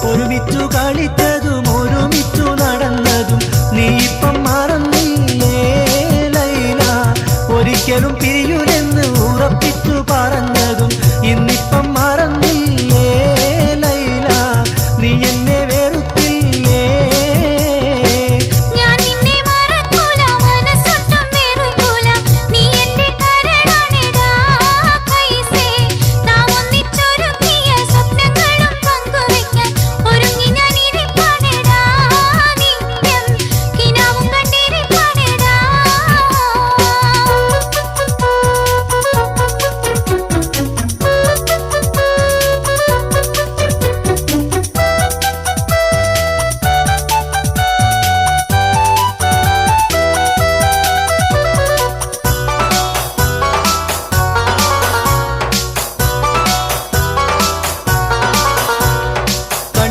ഒരുമിച്ചു കളിച്ചതും ഒരുമിച്ചു നടന്നതും നീ ഇപ്പം മറന്നില്ലേ ലൈല. ഒരിക്കലും പിരിയുമെന്ന് ഉറപ്പിച്ചു പറഞ്ഞതും ഇന്നിപ്പം മറന്നില്ലേ ലൈല. നീ എന്നെ